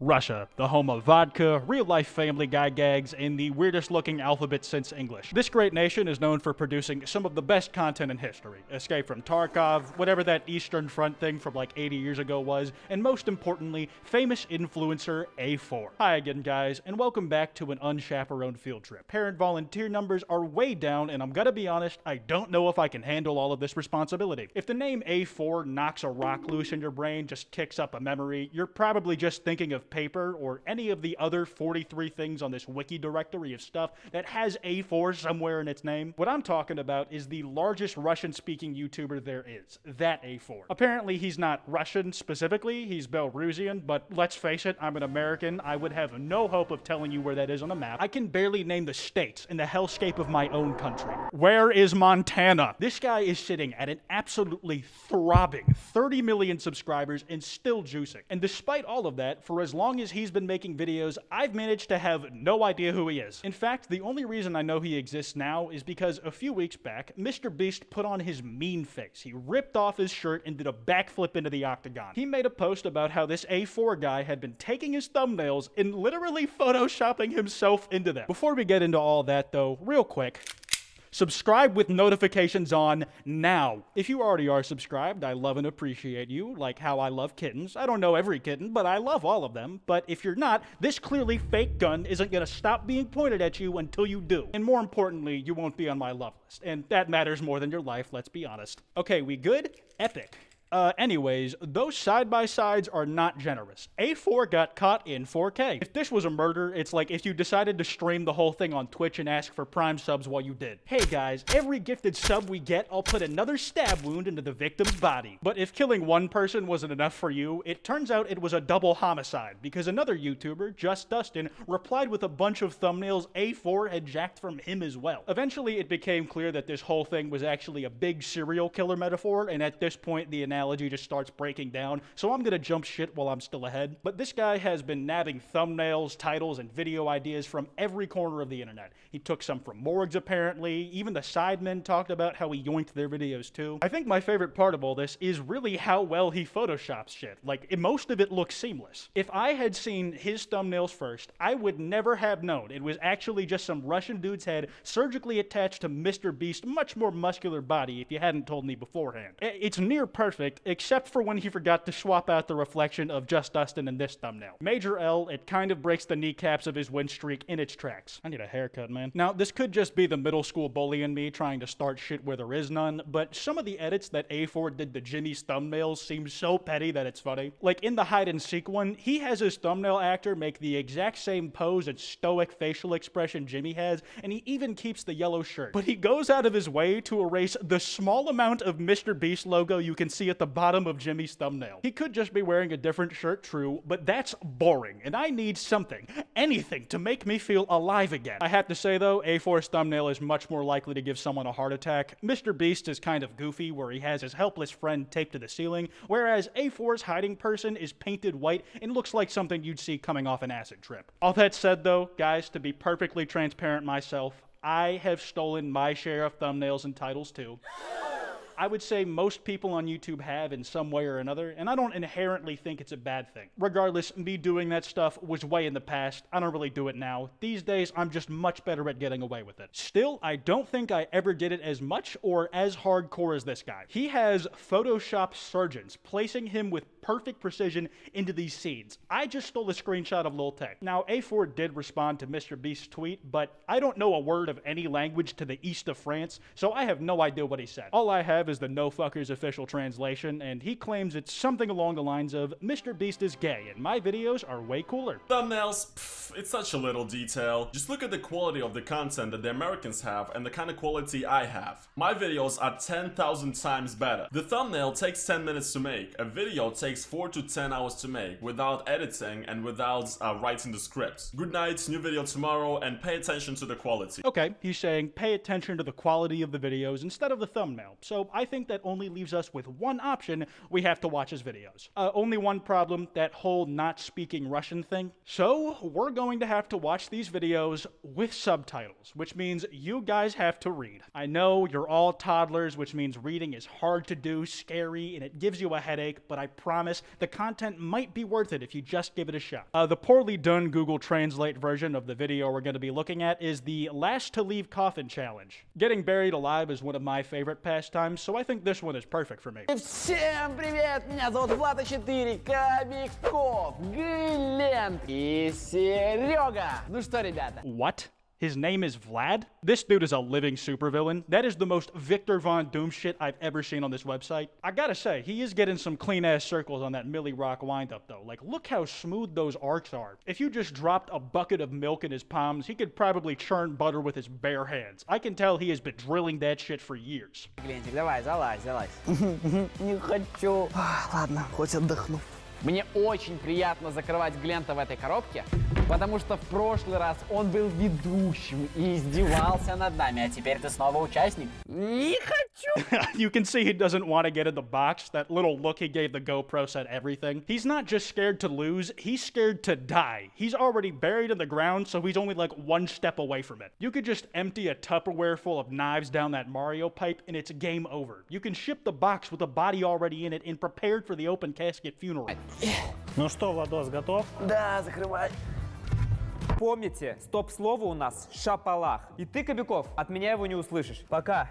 Russia, the home of vodka, real-life Family Guy gags, and the weirdest-looking alphabet since English. This great nation is known for producing some of the best content in history. Escape from Tarkov, whatever that Eastern Front thing from like 80 years ago was, and most importantly, famous influencer A4. Hi again, guys, and welcome back to an unchaperoned field trip. Parent volunteer numbers are way down, and I'm gonna be honest, I don't know if I can handle all of this responsibility. If the name A4 knocks a rock loose in your brain, just kicks up a memory, you're probably just thinking of paper or any of the other 43 things on this wiki directory of stuff that has A4 somewhere in its name. What I'm talking about is the largest Russian-speaking YouTuber there is, that A4. Apparently he's not Russian specifically, he's Belarusian, but let's face it, I'm an American. I would have no hope of telling you where that is on a map. I can barely name the states in the hellscape of my own country. Where is Montana? This guy is sitting at an absolutely throbbing 30 million subscribers and still juicing. And despite all of that, for as long as he's been making videos, I've managed to have no idea who he is. In fact, the only reason I know he exists now is because a few weeks back, MrBeast put on his mean face. He ripped off his shirt and did a backflip into the octagon. He made a post about how this A4 guy had been taking his thumbnails and literally photoshopping himself into them. Before we get into all that though, real quick, subscribe with notifications on now. If you already are subscribed, I love and appreciate you, like how I love kittens. I don't know every kitten, but I love all of them. But if you're not, this clearly fake gun isn't gonna stop being pointed at you until you do. And more importantly, you won't be on my love list. And that matters more than your life, let's be honest. Okay, we good? Epic. Anyways, those side-by-sides are not generous. A4 got caught in 4K. If this was a murder, it's like if you decided to stream the whole thing on Twitch and ask for Prime subs while you did. Hey guys, every gifted sub we get, I'll put another stab wound into the victim's body. But if killing one person wasn't enough for you, it turns out it was a double homicide, because another YouTuber, Just Dustin, replied with a bunch of thumbnails A4 had jacked from him as well. Eventually, it became clear that this whole thing was actually a big serial killer metaphor, and at this point, the analogy just starts breaking down, so I'm gonna jump shit while I'm still ahead. But this guy has been nabbing thumbnails, titles, and video ideas from every corner of the internet. He took some from morgues apparently, even the Sidemen talked about how he yoinked their videos too. I think my favorite part of all this is really how well he photoshops shit. Like, most of it looks seamless. If I had seen his thumbnails first, I would never have known it was actually just some Russian dude's head surgically attached to MrBeast's much more muscular body if you hadn't told me beforehand. It's near perfect, except for when he forgot to swap out the reflection of Just Dustin in this thumbnail. Major L, it kind of breaks the kneecaps of his win streak in its tracks. I need a haircut, man. Now, this could just be the middle school bully in me trying to start shit where there is none, but some of the edits that A4 did to Jimmy's thumbnails seem so petty that it's funny. Like in the hide and seek one, he has his thumbnail actor make the exact same pose and stoic facial expression Jimmy has, and he even keeps the yellow shirt. But he goes out of his way to erase the small amount of MrBeast logo you can see at the bottom of Jimmy's thumbnail. He could just be wearing a different shirt, true, but that's boring, and I need something, anything, to make me feel alive again. I have to say though, A4's thumbnail is much more likely to give someone a heart attack. MrBeast is kind of goofy, where he has his helpless friend taped to the ceiling, whereas A4's hiding person is painted white and looks like something you'd see coming off an acid trip. All that said though, guys, to be perfectly transparent myself, I have stolen my share of thumbnails and titles too. I would say most people on YouTube have in some way or another, and I don't inherently think it's a bad thing. Regardless, me doing that stuff was way in the past. I don't really do it now. These days, I'm just much better at getting away with it. Still, I don't think I ever did it as much or as hardcore as this guy. He has Photoshop surgeons placing him with perfect precision into these scenes. I just stole a screenshot of Lil Tech. Now, A4 did respond to MrBeast's tweet, but I don't know a word of any language to the east of France, so I have no idea what he said. All I have is the No Fuckers official translation, and he claims it's something along the lines of, MrBeast is gay, and my videos are way cooler. Thumbnails, pff, it's such a little detail. Just look at the quality of the content that the Americans have and the kind of quality I have. My videos are 10,000 times better. The thumbnail takes 10 minutes to make. A video takes 4 to 10 hours to make, without editing and without writing the scripts. Good night, new video tomorrow, and pay attention to the quality. Okay, he's saying pay attention to the quality of the videos instead of the thumbnail, so I think that only leaves us with one option. We have to watch his videos. Only one problem, that whole not speaking Russian thing. So we're going to have to watch these videos with subtitles, which means you guys have to read. I know you're all toddlers, which means reading is hard to do, scary, and it gives you a headache, but I promise the content might be worth it if you just give it a shot. The poorly done Google Translate version of the video we're going to be looking at is the last to leave coffin challenge. Getting buried alive is one of my favorite pastimes, so I think this one is perfect for me. Всем привет! Меня зовут Влад 4, Кобяков, Глен и Серега. Ну что, ребята? What? His name is Vlad? This dude is a living supervillain. That is the most Victor Von Doom shit I've ever seen on this website. I gotta say, he is getting some clean-ass circles on that Millie Rock wind-up, though. Like, look how smooth those arcs are. If you just dropped a bucket of milk in his palms, he could probably churn butter with his bare hands. I can tell he has been drilling that shit for years. Гленчик, давай, залазь. Не хочу. Ладно, хоть отдохну. Мне очень приятно закрывать Глента в этой коробке, потому что в прошлый раз он был ведущим и издевался над нами, а теперь ты снова участник. Не хочу! You can see he doesn't want to get in the box. That little look he gave the GoPro said everything. He's not just scared to lose, he's scared to die. He's already buried in the ground, so he's only like one step away from it. You could just empty a Tupperware full of knives down that Mario pipe and it's game over. You can ship the box with a body already in it and prepared for the open casket funeral. Ну что, Владос, готов? Да, закрывай. Помните, стоп-слово у нас «шапалах». И ты, Кобяков, от меня его не услышишь. Пока.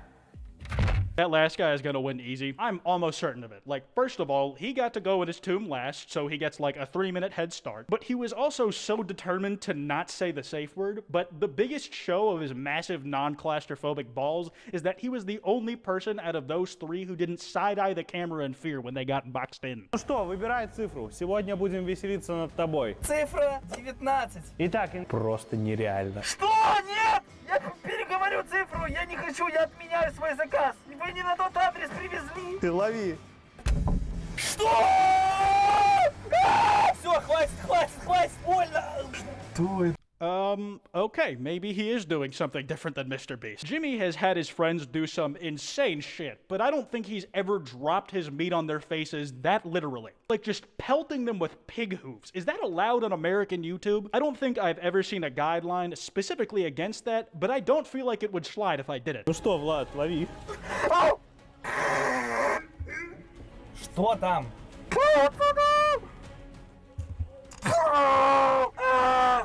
That last guy is gonna win easy. I'm almost certain of it. Like, first of all, he got to go in his tomb last, so he gets like a 3-minute head start. But he was also so determined to not say the safe word. But the biggest show of his massive non-claustrophobic balls is that he was the only person out of those 3 who didn't side-eye the camera in fear when they got boxed in. Ну что, выбирай цифру. Сегодня будем веселиться над тобой. Цифра 19. Итак, просто нереально. Что? Нет! Я переговорю цифру! Я не хочу, я отменяю свой заказ! Вы не на тот адрес привезли! Ты лови. Что? Все, хватит, больно! Что это? Okay, maybe he is doing something different than MrBeast. Jimmy has had his friends do some insane shit, but I don't think he's ever dropped his meat on their faces that literally. Like just pelting them with pig hooves. Is that allowed on American YouTube? I don't think I've ever seen a guideline specifically against that, but I don't feel like it would slide if I did it. Ну что, Влад, лови. Что там?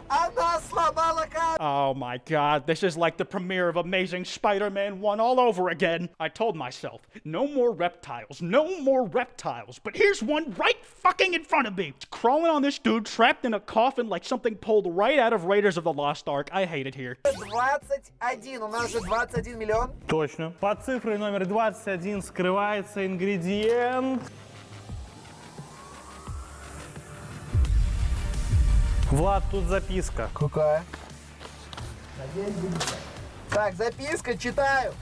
Она сломала карту! Oh my god, this is like the premiere of Amazing Spider-Man 1 all over again. I told myself, no more reptiles, but here's one right fucking in front of me. It's crawling on this dude trapped in a coffin like something pulled right out of Raiders of the Lost Ark. I hate it here. 21, у нас же 21 миллион. Точно. Под цифрой номер 21 скрывается ингредиент. Влад, тут записка. Какая? Так, записка, читаю.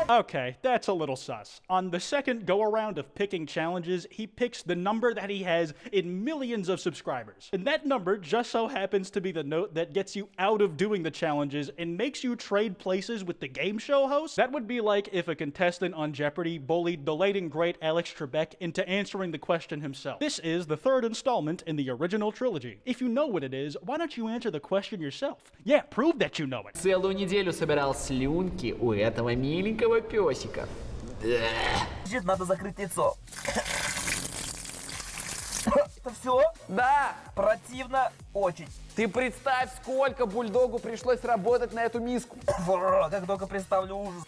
Okay, that's a little sus. On the second go-around of picking challenges, he picks the number that he has in millions of subscribers. And that number just so happens to be the note that gets you out of doing the challenges and makes you trade places with the game show host. That would be like if a contestant on Jeopardy bullied the late and great Alex Trebek into answering the question himself. This is the 3rd installment in the original trilogy. If you know what it is, why don't you answer the question yourself? Yeah, prove that you know it. Целую неделю собирал слюнки у этого миленького песика. Надо закрыть лицо. Это все? Да, противно очень. Ты представь, сколько бульдогу пришлось работать на эту миску. Как только представлю ужас.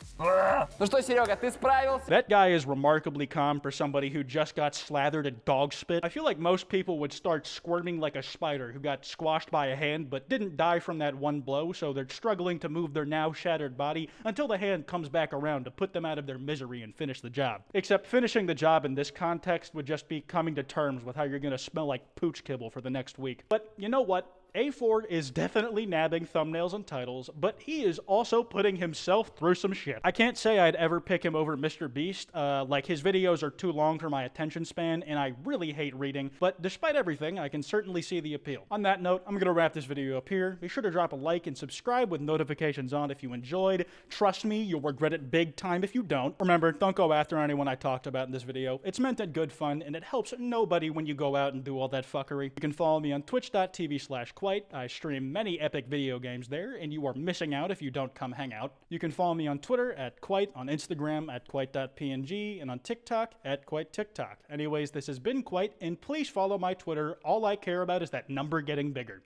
Ну что, Серега, ты справился? That guy is remarkably calm for somebody who just got slathered in dog spit. I feel like most people would start squirming like a spider who got squashed by a hand but didn't die from that one blow, so they're struggling to move their now shattered body until the hand comes back around to put them out of their misery and finish the job. Except finishing the job in this context would just be coming to terms with how you're gonna smell like pooch kibble for the next week. But you know what? A4 is definitely nabbing thumbnails and titles, but he is also putting himself through some shit. I can't say I'd ever pick him over MrBeast. Like, his videos are too long for my attention span, and I really hate reading, but despite everything, I can certainly see the appeal. On that note, I'm gonna wrap this video up here. Be sure to drop a like and subscribe with notifications on if you enjoyed. Trust me, you'll regret it big time if you don't. Remember, don't go after anyone I talked about in this video. It's meant in good fun, and it helps nobody when you go out and do all that fuckery. You can follow me on twitch.tv/Kwite. I stream many epic video games there, and you are missing out if you don't come hang out. You can follow me on Twitter at Kwite, on Instagram at Kwite.png, and on TikTok at KwiteTikTok. Anyways, this has been Kwite, and please follow my Twitter. All I care about is that number getting bigger.